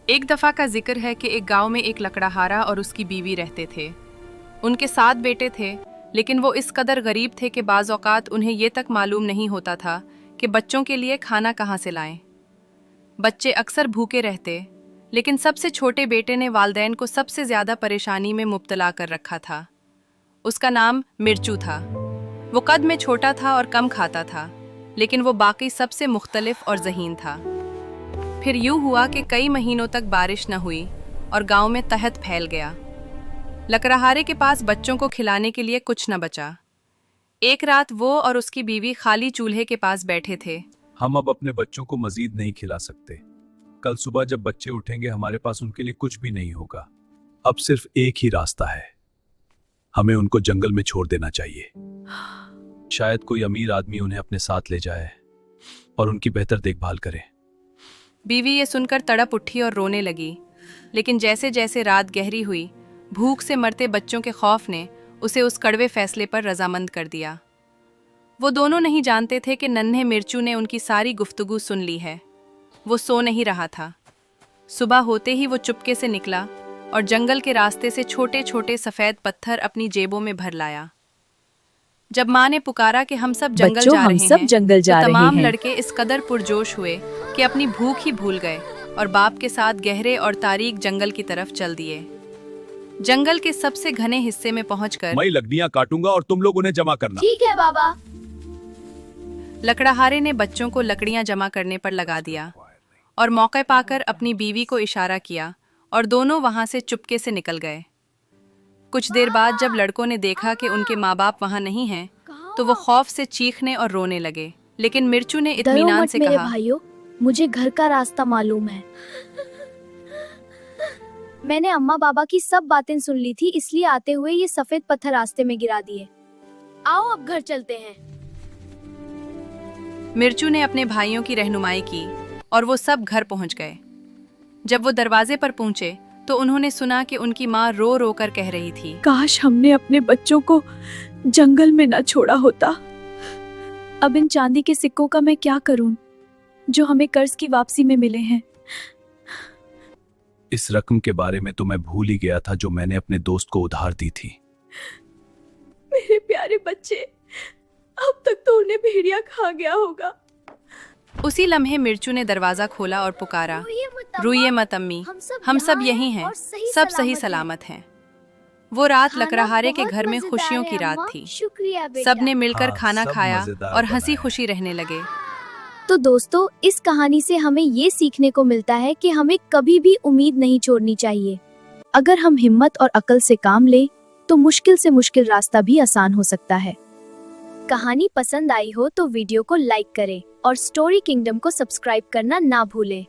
एक दफ़ा का जिक्र है कि एक गांव में एक लकड़हारा और उसकी बीवी रहते थे। उनके 7 बेटे थे, लेकिन वो इस कदर गरीब थे कि बाज़ औक़ात उन्हें ये तक मालूम नहीं होता था कि बच्चों के लिए खाना कहाँ से लाएं। बच्चे अक्सर भूखे रहते, लेकिन सबसे छोटे बेटे ने वालदैन को सबसे ज़्यादा परेशानी में मुब्तला कर रखा था। उसका नाम मिर्चू था। वो कद में छोटा था और कम खाता था, लेकिन वो बाकी सबसे मुख्तलिफ और ज़हीन था। फिर यूं हुआ कि कई महीनों तक बारिश न हुई और गांव में तहत फैल गया। लकड़हारे के पास बच्चों को खिलाने के लिए कुछ न बचा। एक रात वो और उसकी बीवी खाली चूल्हे के पास बैठे थे। हम अब अपने बच्चों को मजीद नहीं खिला सकते। कल सुबह जब बच्चे उठेंगे हमारे पास उनके लिए कुछ भी नहीं होगा। अब सिर्फ एक ही रास्ता है, हमें उनको जंगल में छोड़ देना चाहिए। शायद कोई अमीर आदमी उन्हें अपने साथ ले जाए और उनकी बेहतर देखभाल करे। बीवी ये सुनकर तड़प उठी और रोने लगी, लेकिन जैसे जैसे रात गहरी हुई, भूख से मरते बच्चों के खौफ ने उसे उस कड़वे फैसले पर रजामंद कर दिया। वो दोनों नहीं जानते थे कि नन्हे मिर्चू ने उनकी सारी गुफ्तगू सुन ली है। वो सो नहीं रहा था। सुबह होते ही वो चुपके से निकला और जंगल के रास्ते से छोटे छोटे सफ़ेद पत्थर अपनी जेबों में भर लाया। जब माँ ने पुकारा कि हम सब जंगल जा रहे हैं, तो तमाम लड़के इस कदर पुरजोश हुए कि अपनी भूख ही भूल गए और बाप के साथ गहरे और तारीक जंगल की तरफ चल दिए। जंगल के सबसे घने हिस्से में पहुंचकर मैं लकड़ियां काटूंगा और तुम लोग उन्हें जमा करना। ठीक है बाबा। लकड़हारे ने बच्चों को लकड़ियां जमा करने पर लगा दिया और मौके पाकर अपनी बीवी को इशारा किया और दोनों वहां से चुपके से निकल गए। कुछ देर बाद जब लड़कों ने देखा कि उनके माँ बाप वहाँ नहीं हैं, तो वो खौफ से चीखने और रोने लगे। लेकिन मिर्चू ने इत्मीनान से मेरे कहा, भाइयों, मुझे घर का रास्ता मालूम है। मैंने अम्मा बाबा की सब बातें सुन ली थी, इसलिए आते हुए ये सफेद पत्थर रास्ते में गिरा दिए। आओ अब घर चलते हैं। मिर्चू ने अपने भाइयों की रहनुमाई की और वो सब घर पहुंच गए। जब वो दरवाजे पर पहुंचे तो उन्होंने सुना कि उनकी माँ रो रो कर कह रही थी, काश हमने अपने बच्चों को जंगल में न छोड़ा होता। अब इन चांदी के सिक्कों का मैं क्या करूं जो हमें कर्ज की वापसी में मिले हैं। इस रकम के बारे में तो मैं भूल ही गया था जो मैंने अपने दोस्त को उधार दी थी। मेरे प्यारे बच्चे, अब तक तो उन्हें भेड़िया खा गया होगा। उसी लम्हे मिर्चू ने दरवाजा खोला और पुकारा, रोइए मत अम्मी, हम सब यहीं हैं, सब सही सलामत हैं। वो रात लकड़हारे के घर में खुशियों की रात थी। सबने मिलकर खाना खाया और हंसी खुशी रहने लगे। तो दोस्तों, इस कहानी से हमें ये सीखने को मिलता है कि हमें कभी भी उम्मीद नहीं छोड़नी चाहिए। अगर हम हिम्मत और अक्ल से काम लें, तो मुश्किल से मुश्किल रास्ता भी आसान हो सकता है। कहानी पसंद आई हो तो वीडियो को लाइक करें और स्टोरी किंगडम को सब्सक्राइब करना ना भूलें।